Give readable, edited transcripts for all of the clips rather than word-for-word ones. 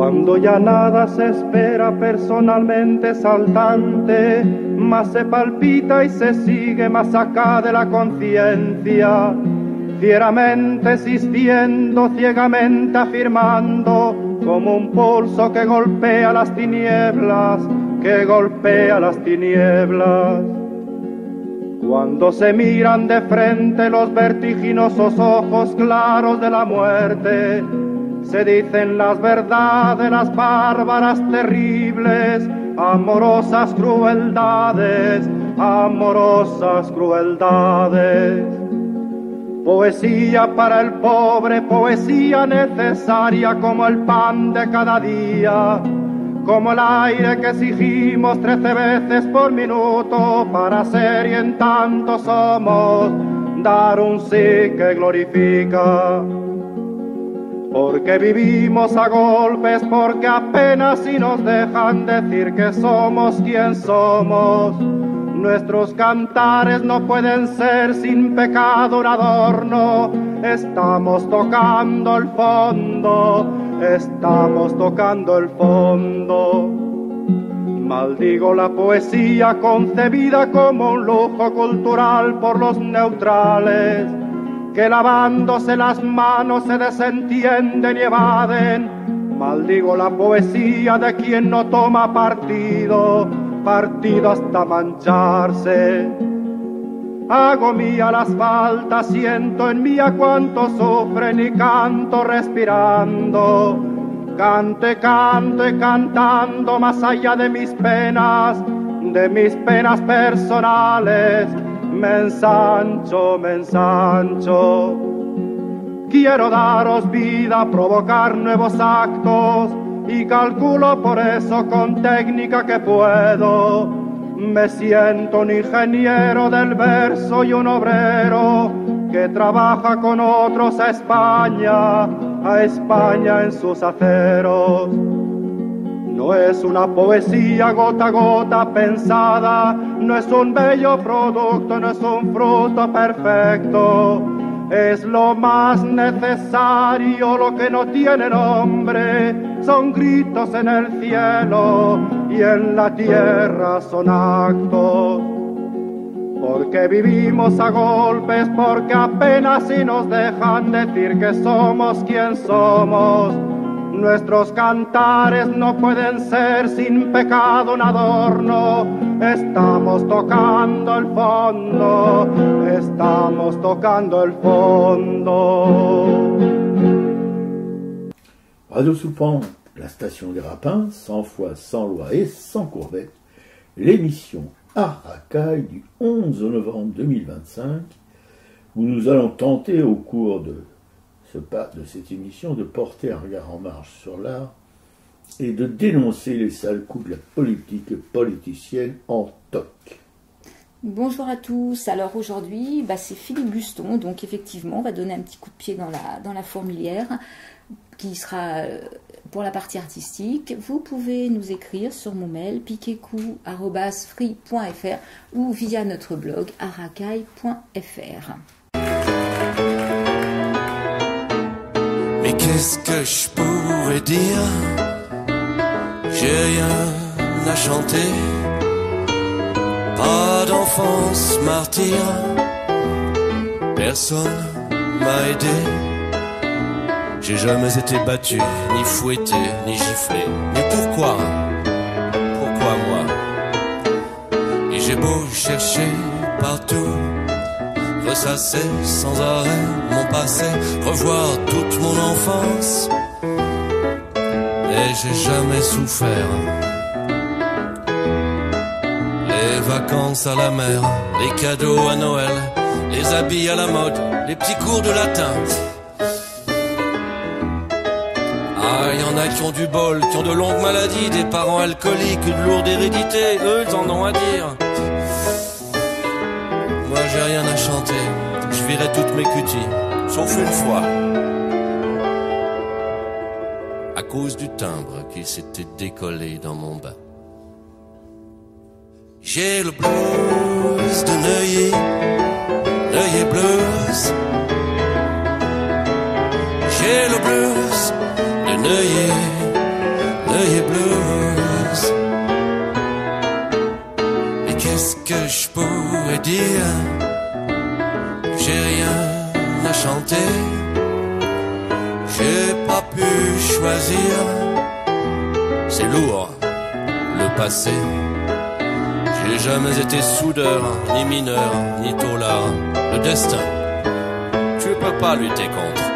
Cuando ya nada se espera personalmente saltante, más se palpita y se sigue más acá de la conciencia, fieramente existiendo, ciegamente afirmando, como un pulso que golpea las tinieblas, que golpea las tinieblas. Cuando se miran de frente los vertiginosos ojos claros de la muerte, se dicen las verdades, las bárbaras, terribles, amorosas crueldades, amorosas crueldades. Poesía para el pobre, poesía necesaria como el pan de cada día, como el aire que exigimos 13 veces por minuto para ser y en tanto somos, dar un sí que glorifica. Porque vivimos a golpes, porque apenas si nos dejan decir que somos quien somos. Nuestros cantares no pueden ser sin pecado un adorno. Estamos tocando el fondo, estamos tocando el fondo. Maldigo la poesía concebida como un lujo cultural por los neutrales, que lavándose las manos se desentienden y evaden. Maldigo la poesía de quien no toma partido, partido hasta mancharse. Hago mía las faltas, siento en mí a cuanto sufren y canto respirando. Cante, canto y cantando más allá de mis penas personales. Me ensancho, me ensancho. Quiero daros vida, provocar nuevos actos y calculo por eso con técnica que puedo. Me siento un ingeniero del verso y un obrero que trabaja con otros a España en sus aceros. No es una poesía gota a gota pensada, no es un bello producto, no es un fruto perfecto. Es lo más necesario, lo que no tiene nombre, son gritos en el cielo y en la tierra son actos. Porque vivimos a golpes, porque apenas si nos dejan decir que somos quien somos. Nuestros cantares no pueden ser sin pecado un adorno. Estamos tocando el fondo, estamos tocando el fondo. Radio Soupan, la station des Rapins, 100 fois sans loi et sans courbette, l'émission Art Racaille du 11 novembre 2025, où nous allons tenter au cours de cette émission de porter un regard en marche sur l'art et de dénoncer les sales coups de la politique politicienne en toc. Bonjour à tous, alors aujourd'hui c'est Philippe Buston, donc effectivement on va donner un petit coup de pied dans la fourmilière qui sera pour la partie artistique. Vous pouvez nous écrire sur mon mail piquecou@free.fr ou via notre blog aracaille.fr. Mais qu'est-ce que je pourrais dire? J'ai rien à chanter, pas d'enfance martyre, personne m'a aidé. J'ai jamais été battu, ni fouetté, ni giflé. Mais pourquoi? Pourquoi moi? Et j'ai beau chercher partout, ressasser sans arrêt mon passé, revoir toute mon enfance, et j'ai jamais souffert. Les vacances à la mer, les cadeaux à Noël, les habits à la mode, les petits cours de latin. Ah, y en a qui ont du bol, qui ont de longues maladies, des parents alcooliques, une lourde hérédité, eux ils en ont à dire. Moi j'ai rien à chanter, je virais toutes mes cuties, sauf une fois. À cause du timbre qui s'était décollé dans mon bain. J'ai le blues de Neuilly, Neuilly blues. J'ai le blues de Neuilly, chanter. J'ai pas pu choisir. C'est lourd, le passé. J'ai jamais été soudeur, ni mineur, ni taulard. Le destin, tu peux pas lutter contre.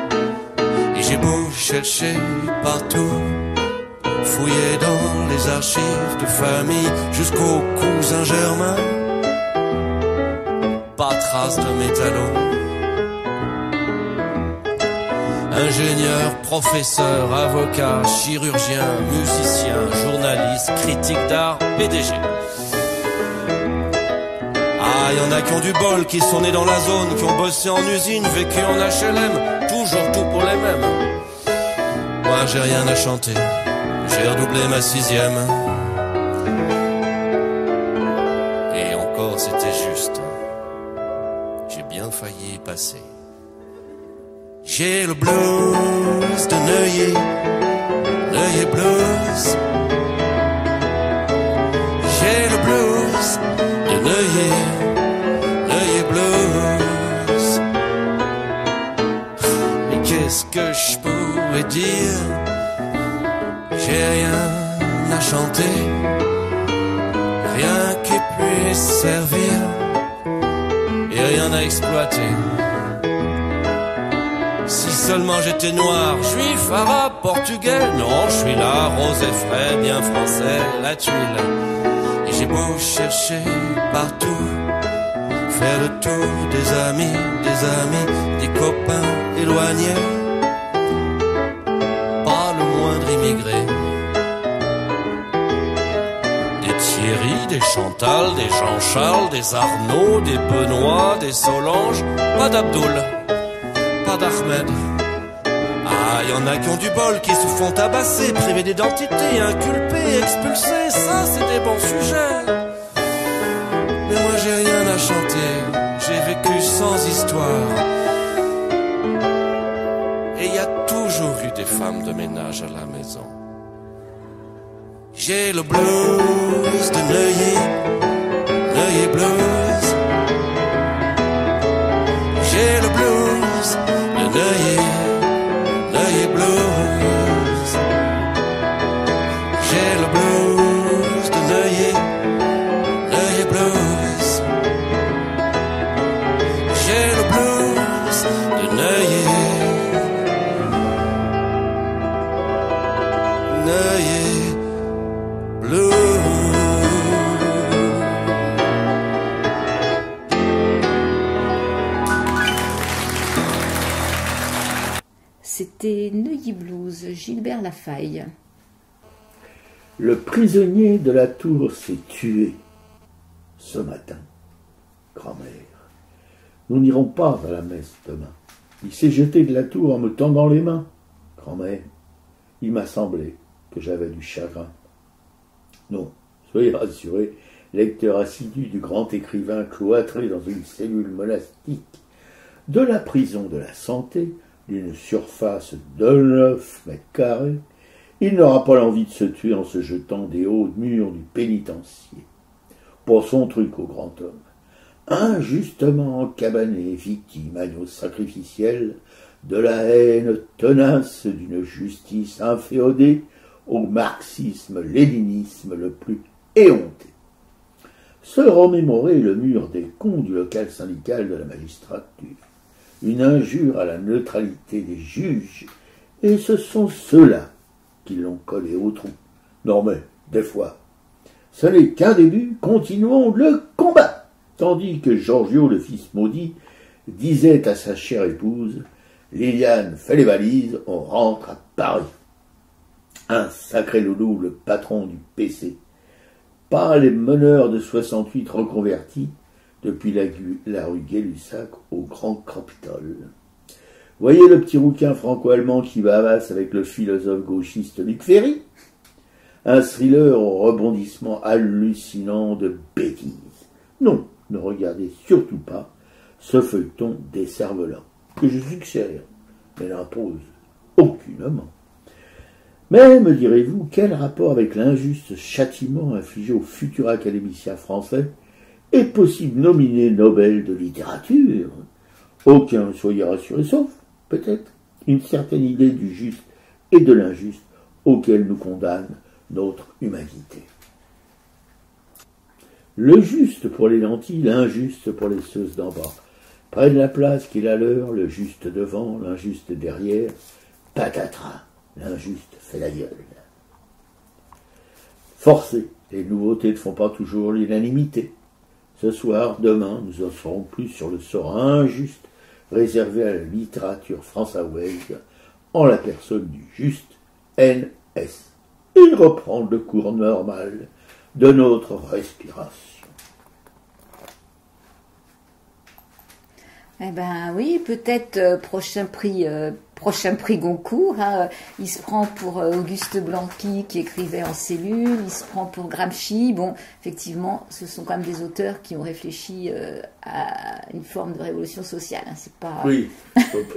Et j'ai beau chercher partout, fouiller dans les archives de famille jusqu'au cousin germain. Pas trace de métallo. Ingénieur, professeur, avocat, chirurgien, musicien, journaliste, critique d'art, PDG. Ah, y en a qui ont du bol, qui sont nés dans la zone, qui ont bossé en usine, vécu en HLM, toujours tout pour les mêmes. Moi j'ai rien à chanter, j'ai redoublé ma 6e. Et encore c'était juste, j'ai bien failli y passer. J'ai le blues de Neuilly, Neuilly blues. J'ai le blues de Neuilly, Neuilly blues. Mais qu'est-ce que je pourrais dire? J'ai rien à chanter, rien qui puisse servir, et rien à exploiter. Si seulement j'étais noir, juif, arabe, portugais. Non, je suis là, rose et frais, bien français, la tuile. Et j'ai beau chercher partout, faire le tour des amis, des copains éloignés. Pas le moindre immigré. Des Thierry, des Chantal, des Jean-Charles, des Arnaud, des Benoît, des Solange. Pas d'Abdoul, pas d'Ahmed. Ah, y en a qui ont du bol, qui se font tabasser, privés d'identité, inculpés, expulsés. Ça, c'est des bons sujets. Mais moi, j'ai rien à chanter. J'ai vécu sans histoire. Et y a toujours eu des femmes de ménage à la maison. J'ai le blues de Neuilly, Neuilly blues. J'ai le blues de Neuilly, Neuilly blues. J'ai le blues de Neuilly, Neuilly blues. J'ai le blues de Neuilly, Neuilly blues. C'était Neuilly Blues, Gilbert Lafaille. Le prisonnier de la tour s'est tué ce matin. Grand-mère, nous n'irons pas à la messe demain. Il s'est jeté de la tour en me tendant les mains. Grand-mère, il m'a semblé que j'avais du chagrin. Non, soyez rassurés, lecteur assidu du grand écrivain cloîtré dans une cellule monastique de la prison de la Santé, d'une surface de 9 mètres carrés, il n'aura pas l'envie de se tuer en se jetant des hauts murs du pénitencier. Pour son truc au grand homme, injustement encabané, victime, agneau sacrificiel de la haine tenace d'une justice inféodée au marxisme-léninisme le plus éhonté. Se remémorer le mur des cons du local syndical de la magistrature, une injure à la neutralité des juges, et ce sont ceux-là qui l'ont collé au trou. Non mais, des fois, ce n'est qu'un début, continuons le combat. Tandis que Giorgio, le fils maudit, disait à sa chère épouse, Liliane fait les valises, on rentre à Paris. Un sacré loulou, le patron du PC. Pas les meneurs de 68 reconvertis, depuis la rue Gay-Lussac au Grand Capitole. Voyez le petit rouquin franco-allemand qui bavasse avec le philosophe gauchiste Luc Ferry? Un thriller au rebondissement hallucinant de bêtises. Non, ne regardez surtout pas ce feuilleton des cerfs-volants, que je suggère, mais n'impose aucunement. Mais, me direz-vous, quel rapport avec l'injuste châtiment infligé au futur académicien français est possible nominé Nobel de littérature? Aucun, soyez rassurés, sauf, peut-être, une certaine idée du juste et de l'injuste auquel nous condamne notre humanité. Le juste pour les lentilles, l'injuste pour les seuses d'en bas. Près de la place qu'il a leur, le juste devant, l'injuste derrière. Patatras, l'injuste fait la gueule. Forcé, les nouveautés ne font pas toujours l'unanimité. Ce soir, demain, nous en saurons plus sur le sort injuste réservé à la littérature française en la personne du juste N.S. Il reprend le cours normal de notre respiration. Eh ben oui, peut-être prochain prix Goncourt. Hein, il se prend pour Auguste Blanqui qui écrivait en cellule, il se prend pour Gramsci. Bon, effectivement, ce sont quand même des auteurs qui ont réfléchi à une forme de révolution sociale. Hein, c'est pas... Oui,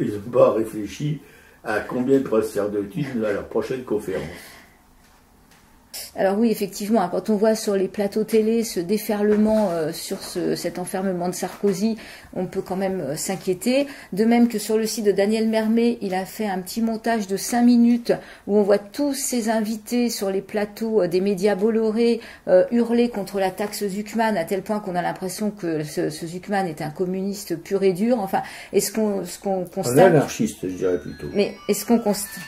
ils n'ont pas réfléchi à combien de professeurs d'études à leur prochaine conférence. Alors oui, effectivement, quand on voit sur les plateaux télé ce déferlement sur cet enfermement de Sarkozy, on peut quand même s'inquiéter. De même que sur le site de Daniel Mermet, il a fait un petit montage de 5 minutes où on voit tous ses invités sur les plateaux des médias Bolloré hurler contre la taxe Zuckman à tel point qu'on a l'impression que ce Zuckman est un communiste pur et dur. Enfin, est-ce qu'on constate... Un anarchiste, je dirais plutôt. Mais est-ce qu'on constate...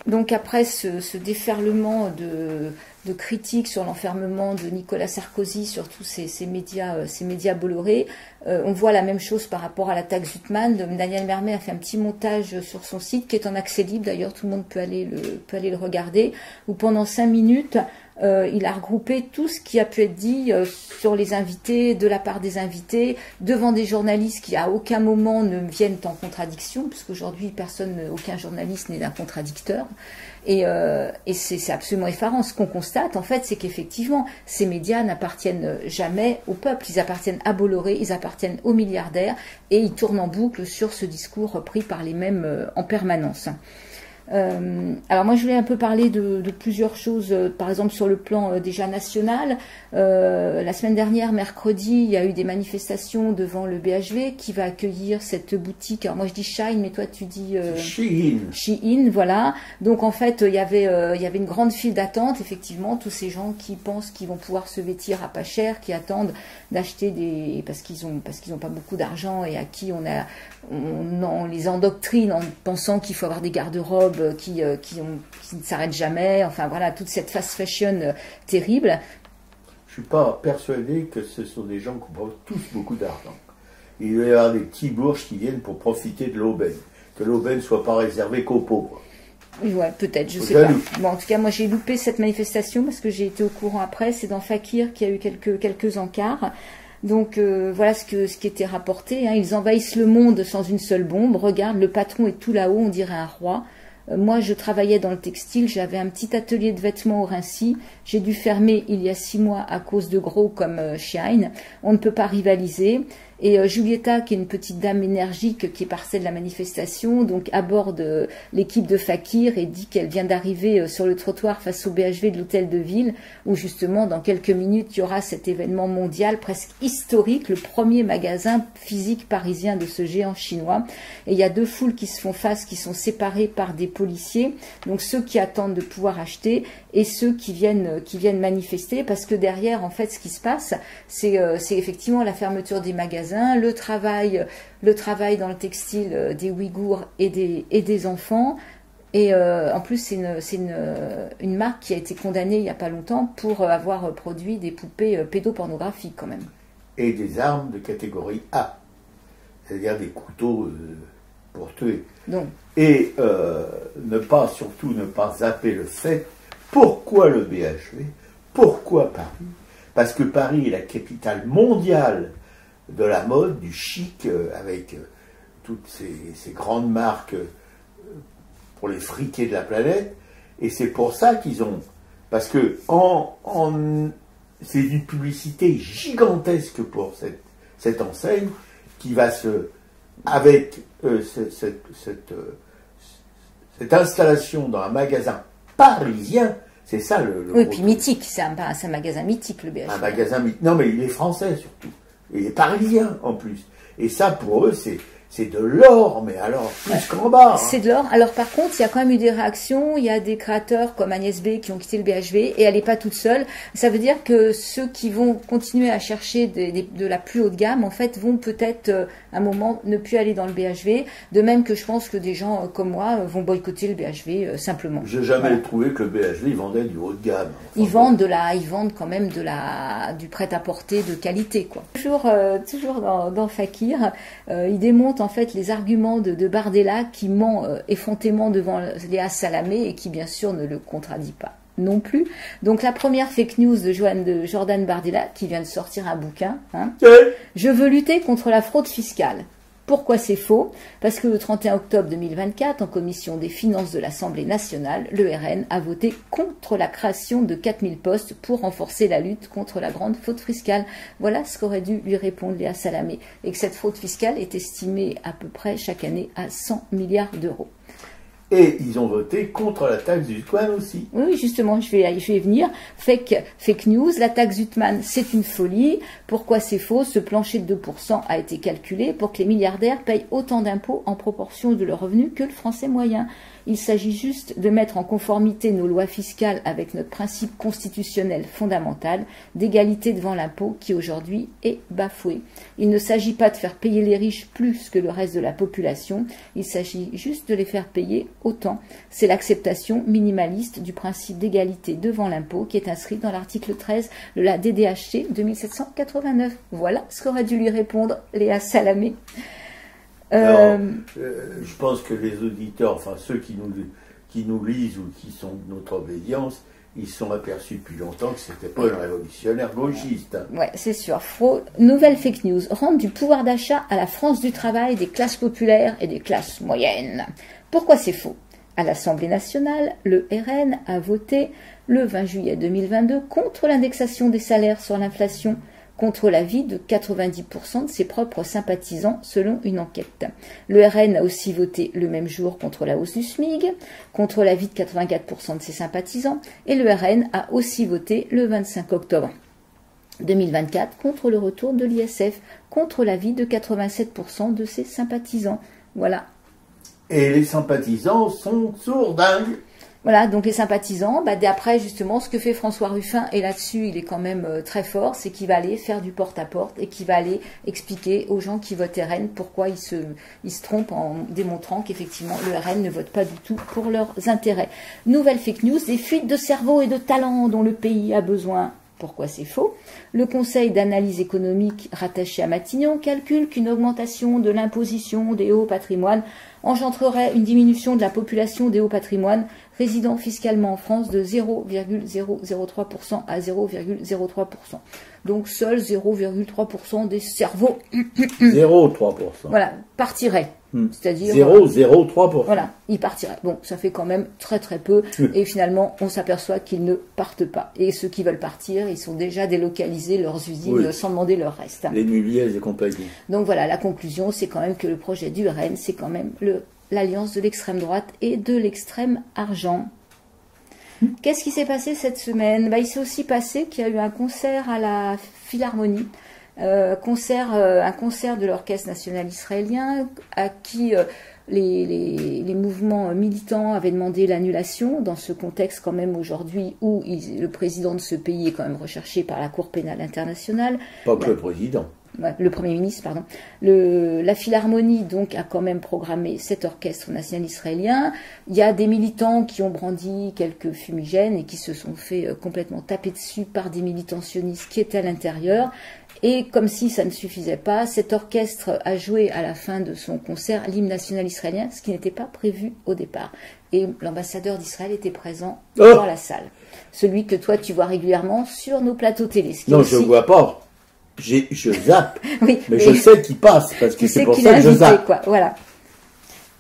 Donc après ce déferlement de critiques sur l'enfermement de Nicolas Sarkozy sur tous ces médias Bolloré, on voit la même chose par rapport à la taxe Zuckman. Daniel Mermet a fait un petit montage sur son site qui est en accès libre, d'ailleurs tout le monde peut aller le regarder, où pendant 5 minutes il a regroupé tout ce qui a pu être dit sur les invités, de la part des invités, devant des journalistes qui à aucun moment ne viennent en contradiction, puisqu'aujourd'hui aucun journaliste n'est un contradicteur. Et c'est absolument effarant. Ce qu'on constate, en fait, c'est qu'effectivement, ces médias n'appartiennent jamais au peuple. Ils appartiennent à Bolloré, ils appartiennent aux milliardaires, et ils tournent en boucle sur ce discours repris par les mêmes en permanence. Alors moi je voulais un peu parler de plusieurs choses, par exemple sur le plan déjà national. La semaine dernière, mercredi, il y a eu des manifestations devant le BHV qui va accueillir cette boutique. Alors moi je dis Shine, mais toi tu dis Shein, voilà. Donc en fait il y avait une grande file d'attente, effectivement, tous ces gens qui pensent qu'ils vont pouvoir se vêtir à pas cher, qui attendent d'acheter parce qu'ils ont pas beaucoup d'argent et à qui on les endoctrine en pensant qu'il faut avoir des garde-robes qui ne s'arrêtent jamais. Enfin voilà, toute cette fast fashion terrible. Je ne suis pas persuadé que ce sont des gens qui ont tous beaucoup d'argent. Il doit y avoir des petits bourges qui viennent pour profiter de l'aubaine. Que l'aubaine ne soit pas réservée qu'aux pauvres. Ouais, peut-être, je sais pas. Bon, en tout cas, moi j'ai loupé cette manifestation parce que j'ai été au courant après. C'est dans Fakir qu'il y a eu quelques encarts. Donc voilà ce qui était rapporté. Hein. Ils envahissent le monde sans une seule bombe. Regarde, le patron est tout là-haut, on dirait un roi. Moi, je travaillais dans le textile, j'avais un petit atelier de vêtements au Rincy. J'ai dû fermer il y a 6 mois à cause de gros comme Shine. On ne peut pas rivaliser. Et Julieta, qui est une petite dame énergique qui est partie de la manifestation, donc aborde l'équipe de Fakir et dit qu'elle vient d'arriver sur le trottoir face au BHV de l'hôtel de ville, où justement dans quelques minutes il y aura cet événement mondial presque historique, le premier magasin physique parisien de ce géant chinois. Et il y a 2 foules qui se font face, qui sont séparées par des policiers, donc ceux qui attendent de pouvoir acheter et ceux qui viennent manifester, parce que derrière en fait ce qui se passe, c'est effectivement la fermeture des magasins, le travail dans le textile des Ouïghours et des enfants. Et en plus, c'est une marque qui a été condamnée il n'y a pas longtemps pour avoir produit des poupées pédopornographiques quand même. Et des armes de catégorie A, c'est-à-dire des couteaux pour tuer. Donc. Et surtout ne pas zapper le fait, pourquoi le BHV, pourquoi Paris? Parce que Paris est la capitale mondiale de la mode, du chic, avec toutes ces grandes marques pour les friqués de la planète, et c'est pour ça qu'ils ont... Parce que c'est une publicité gigantesque pour cette enseigne qui va avec cette installation dans un magasin parisien, c'est ça le oui, puis mythique, c'est un magasin mythique, le BHV. Un magasin mythique, non mais il est français surtout. Et les Parisiens en plus. Et ça, pour eux, c'est de l'or, mais alors plus qu'en bas. C'est de l'or. Alors par contre, il y a quand même eu des réactions. Il y a des créateurs comme Agnès B qui ont quitté le BHV et elle n'est pas toute seule. Ça veut dire que ceux qui vont continuer à chercher de la plus haute gamme, en fait, vont peut-être à un moment ne plus aller dans le BHV. De même que je pense que des gens comme moi vont boycotter le BHV simplement. J'ai jamais trouvé que le BHV il vendait du haut de gamme. Enfin, ils vendent quand même du prêt-à-porter de qualité, quoi. Toujours dans Fakir, il démonte en fait les arguments de Bardella qui ment effrontément devant Léa Salamé et qui bien sûr ne le contradit pas non plus. Donc la première fake news de Jordan Bardella qui vient de sortir un bouquin. Je veux lutter contre la fraude fiscale. Pourquoi c'est faux? Parce que le 31 octobre 2024, en commission des finances de l'Assemblée nationale, le RN a voté contre la création de 4000 postes pour renforcer la lutte contre la grande fraude fiscale. Voilà ce qu'aurait dû lui répondre Léa Salamé. Et que cette fraude fiscale est estimée à peu près chaque année à 100 milliards d'euros. Et ils ont voté contre la taxe Zuckman aussi. Oui, justement, je vais y venir. Fake news, la taxe Zuckman, c'est une folie. Pourquoi c'est faux? Ce plancher de 2% a été calculé pour que les milliardaires payent autant d'impôts en proportion de leurs revenus que le Français moyen. Il s'agit juste de mettre en conformité nos lois fiscales avec notre principe constitutionnel fondamental d'égalité devant l'impôt qui aujourd'hui est bafoué. Il ne s'agit pas de faire payer les riches plus que le reste de la population, il s'agit juste de les faire payer autant. C'est l'acceptation minimaliste du principe d'égalité devant l'impôt qui est inscrit dans l'article 13 de la DDHC de 1789. Voilà ce qu'aurait dû lui répondre Léa Salamé. Alors, je pense que les auditeurs, enfin ceux qui nous lisent ou qui sont de notre obédience, ils se sont aperçus depuis longtemps que c'était pas un révolutionnaire gauchiste. Ouais, c'est sûr. Nouvelle fake news. Rendre du pouvoir d'achat à la France du travail des classes populaires et des classes moyennes. Pourquoi c'est faux? À l'Assemblée nationale, le RN a voté le 20 juillet 2022 contre l'indexation des salaires sur l'inflation, contre l'avis de 90% de ses propres sympathisants selon une enquête. Le RN a aussi voté le même jour contre la hausse du SMIG, contre l'avis de 84% de ses sympathisants, et le RN a aussi voté le 25 octobre 2024 contre le retour de l'ISF, contre l'avis de 87% de ses sympathisants. Voilà. Et les sympathisants sont sourdingues. Voilà, donc les sympathisants, d'après justement ce que fait François Ruffin, et là-dessus il est quand même très fort, c'est qu'il va aller faire du porte-à-porte et qu'il va aller expliquer aux gens qui votent RN pourquoi ils se trompent en démontrant qu'effectivement le RN ne vote pas du tout pour leurs intérêts. Nouvelle fake news, des fuites de cerveau et de talent dont le pays a besoin. Pourquoi c'est faux? Le Conseil d'analyse économique rattaché à Matignon calcule qu'une augmentation de l'imposition des hauts patrimoines engendrerait une diminution de la population des hauts patrimoines résidant fiscalement en France de 0,003% à 0,03%. Donc seuls 0,3% des cerveaux 0,3%. Voilà, partiraient. C'est-à-dire 0,03%. Voilà, ils partiraient. Bon, ça fait quand même très très peu. Et finalement, on s'aperçoit qu'ils ne partent pas. Et ceux qui veulent partir, ils sont déjà délocalisés leurs usines sans demander leur reste. Les Nuliez et compagnie. Donc voilà, la conclusion, c'est quand même que le projet du RN, c'est quand même l'alliance de l'extrême droite et de l'extrême argent. Qu'est-ce qui s'est passé cette semaine? Il s'est aussi passé qu'il y a eu un concert à la Philharmonie. Un concert de l'Orchestre national israélien à qui les mouvements militants avaient demandé l'annulation dans ce contexte quand même aujourd'hui où le président de ce pays est quand même recherché par la Cour pénale internationale. Pas que le président. Le Premier ministre, pardon. La Philharmonie, donc, a quand même programmé cet orchestre national israélien. Il y a des militants qui ont brandi quelques fumigènes et qui se sont fait complètement taper dessus par des militants sionistes qui étaient à l'intérieur. Et comme si ça ne suffisait pas, cet orchestre a joué à la fin de son concert l'hymne national israélien, ce qui n'était pas prévu au départ. Et l'ambassadeur d'Israël était présent dans la salle. Celui que toi, tu vois régulièrement sur nos plateaux télé. Non, je ne vois pas. Je zappe, oui, mais je sais qu'il passe, parce que c'est pour ça que je zappe. Quoi. Voilà.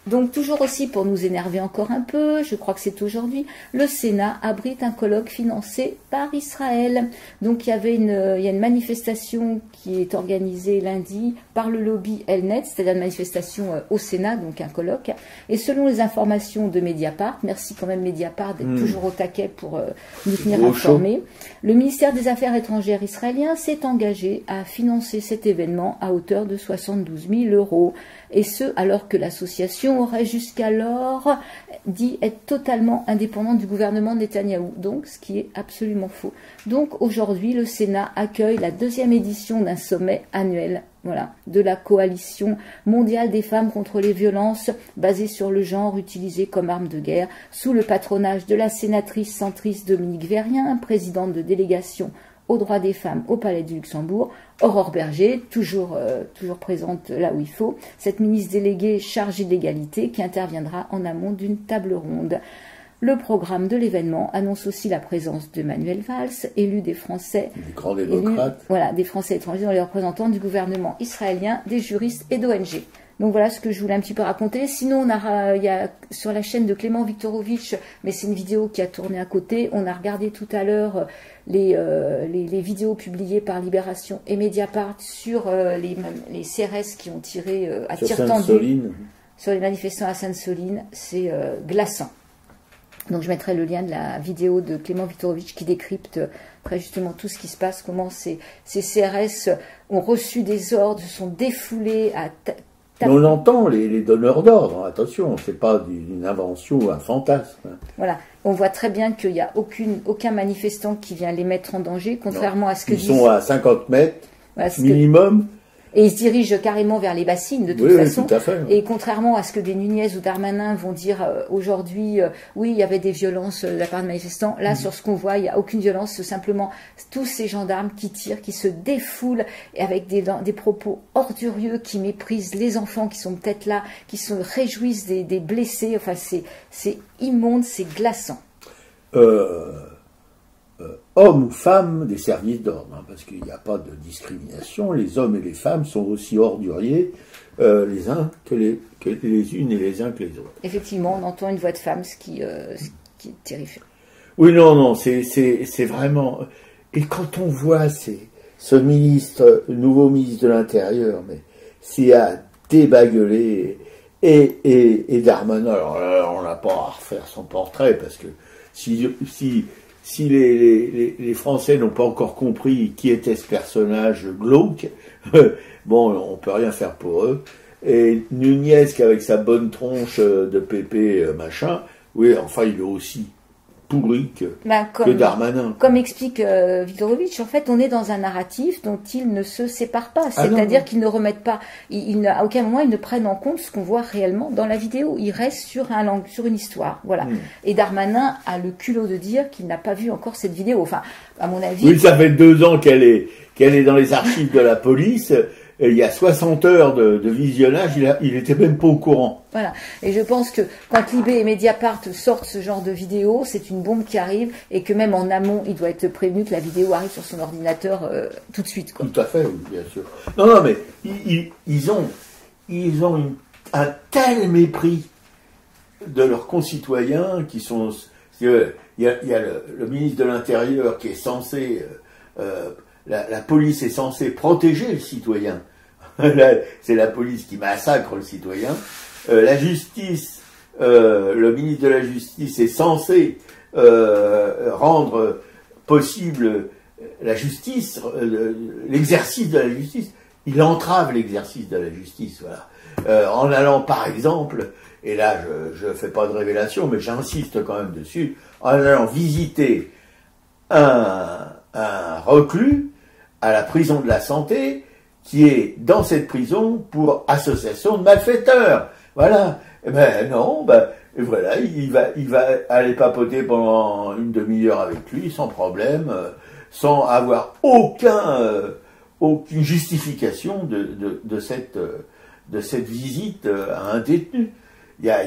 Donc toujours aussi pour nous énerver encore un peu, je crois que c'est aujourd'hui, le Sénat abrite un colloque financé par Israël. Donc il y a une manifestation qui est organisée lundi par le lobby Elnet, c'est-à-dire une manifestation au Sénat, donc un colloque. Et selon les informations de Mediapart, merci quand même Mediapart d'être toujours au taquet pour nous tenir informés, le ministère des Affaires étrangères israélien s'est engagé à financer cet événement à hauteur de 72 000 €. Et ce, alors que l'association aurait jusqu'alors dit être totalement indépendante du gouvernement de Netanyahou. Donc, ce qui est absolument faux. Donc, aujourd'hui, le Sénat accueille la 2e édition d'un sommet annuel, voilà, de la coalition mondiale des femmes contre les violences basées sur le genre utilisées comme arme de guerre, sous le patronage de la sénatrice centriste Dominique Vérien, présidente de délégation aux droits des femmes au Palais du Luxembourg, Aurore Berger, toujours présente là où il faut, cette ministre déléguée chargée de l'égalité qui interviendra en amont d'une table ronde. Le programme de l'événement annonce aussi la présence de Manuel Valls, élu des Français, des grands démocrates, des Français étrangers dans les représentants du gouvernement israélien, des juristes et d'ONG. Donc voilà ce que je voulais un petit peu raconter. Sinon, il y a sur la chaîne de Clément Viktorovitch, mais c'est une vidéo qui a tourné à côté, on a regardé tout à l'heure les vidéos publiées par Libération et Mediapart sur les CRS qui ont tiré à tir tendu sur les manifestants à Sainte-Soline. C'est glaçant. Donc je mettrai le lien de la vidéo de Clément Viktorovitch qui décrypte très justement tout ce qui se passe, comment ces CRS ont reçu des ordres, se sont défoulés à... Mais on entend les donneurs d'ordre, attention, c'est pas une invention ou un fantasme. Voilà, on voit très bien qu'il n'y a aucun manifestant qui vient les mettre en danger, contrairement à ce que ils sont à 50 mètres minimum. Et ils se dirigent carrément vers les bassines, de toute façon. Oui, tout à fait. Et contrairement à ce que des Nunez ou Darmanin vont dire aujourd'hui, oui, il y avait des violences de la part de manifestants. Là, sur ce qu'on voit, il n'y a aucune violence. C'est simplement tous ces gendarmes qui tirent, qui se défoulent, et avec des propos ordurieux, qui méprisent les enfants qui sont peut-être là, qui se réjouissent des blessés. Enfin, c'est immonde, c'est glaçant. Hommes ou femmes des services d'ordre, hein, parce qu'il n'y a pas de discrimination, les hommes et les femmes sont aussi orduriers les uns que les unes et les uns que les autres. Effectivement, on entend une voix de femme, ce qui est terrifiant. Oui, non, c'est vraiment... Et quand on voit ce nouveau ministre de l'Intérieur, mais c'est à débagueuler, et Darmanin, alors là, on n'a pas à refaire son portrait, parce que si les Français n'ont pas encore compris qui était ce personnage glauque, bon, on peut rien faire pour eux. Et Nunez, avec sa bonne tronche de pépé machin, oui, enfin, il est aussi pourri que Darmanin. Comme explique Viktorovitch, en fait, on est dans un narratif dont ils ne se séparent pas. C'est-à-dire qu'ils ne remettent pas, à aucun moment, ils ne prennent en compte ce qu'on voit réellement dans la vidéo. Ils restent sur une histoire. Voilà. Et Darmanin a le culot de dire qu'il n'a pas vu encore cette vidéo. Enfin, à mon avis... Oui, ça fait 2 ans qu'elle est dans les archives de la police. Et il y a 60 heures de visionnage, il était même pas au courant. Voilà. Et je pense que quand Libé et Mediapart sortent ce genre de vidéo, c'est une bombe qui arrive et que même en amont, il doit être prévenu que la vidéo arrive sur son ordinateur tout de suite, quoi. Tout à fait, oui, bien sûr. Non, mais ils ont un tel mépris de leurs concitoyens qui sont... Il y a le ministre de l'Intérieur qui est censé... La police est censée protéger le citoyen. C'est la police qui massacre le citoyen. La justice, le ministre de la Justice est censé rendre possible la justice, l'exercice de la justice. Il entrave l'exercice de la justice, voilà. En allant, par exemple, et là je fais pas de révélation, mais j'insiste quand même dessus, en allant visiter un reclus à la prison de la Santé, qui est dans cette prison pour association de malfaiteurs. Voilà. Ben non, voilà, il va aller papoter pendant une demi-heure avec lui, sans problème, sans avoir aucune justification de cette visite à un détenu. Il y a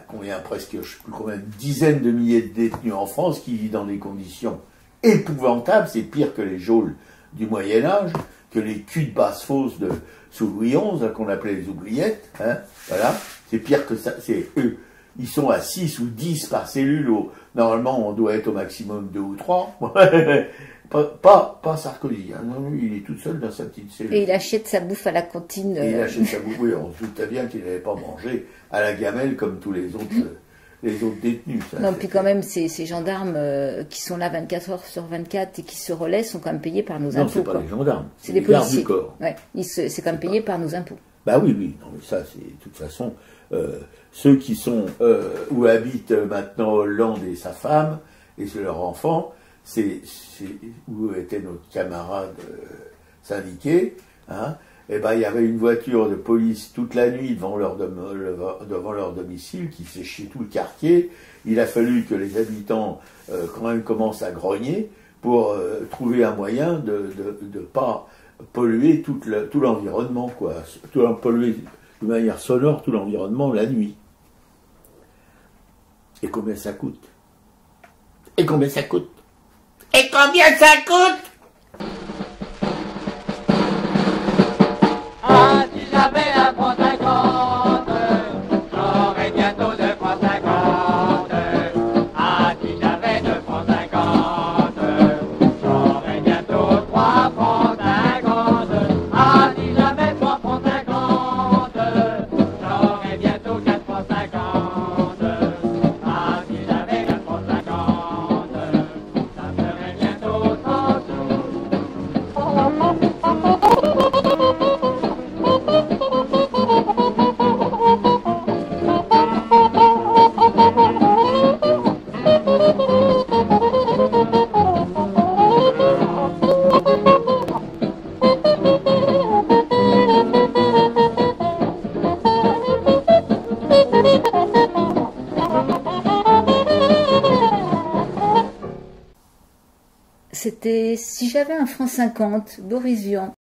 combien, presque, je sais plus combien, dizaines de milliers de détenus en France qui vivent dans des conditions épouvantables, c'est pire que les geôles du Moyen-Âge, que les culs de basse-fosse de sous Louis XI, qu'on appelait les oubliettes, hein, voilà, c'est pire que ça, c'est eux. Ils sont à 6 ou 10 par cellule, normalement on doit être au maximum 2 ou 3. Pas Sarkozy, hein. Non, lui, il est tout seul dans sa petite cellule. Et il achète sa bouffe à la cantine. Et il achète sa bouffe, oui, on se doutait bien qu'il n'allait pas manger à la gamelle comme tous les autres détenus. Ça, non, puis quand même, ces gendarmes qui sont là 24 heures sur 24 et qui se relaient sont quand même payés par nos impôts. Non, c'est pas les gendarmes, c'est les gardes policiers. du corps. Ouais, c'est quand même payé par nos impôts. Bah oui, oui, non, mais ça, c'est de toute façon, ceux qui sont, où habitent maintenant Hollande et sa femme, et leur enfant, c'est où était notre camarade syndiqué, hein, et ben il y avait une voiture de police toute la nuit devant leur domicile qui faisait chier tout le quartier. Il a fallu que les habitants quand même commencent à grogner pour trouver un moyen de pas polluer tout l'environnement, quoi, polluer de manière sonore tout l'environnement la nuit. Et combien ça coûte? Et combien ça coûte? Et combien ça coûte? Ah, si j'avais 1,50 €, j'aurais bientôt 2,50 €. Ah, si j'avais 2,50 €, j'aurais bientôt 3,50 €. Ah, si j'avais 3,50 €, j'aurais bientôt 4,50 €. Ah, si j'avais 4,50 €, ça serait bientôt 100 sous. C'était Si j'avais un franc 50, Boris Vian.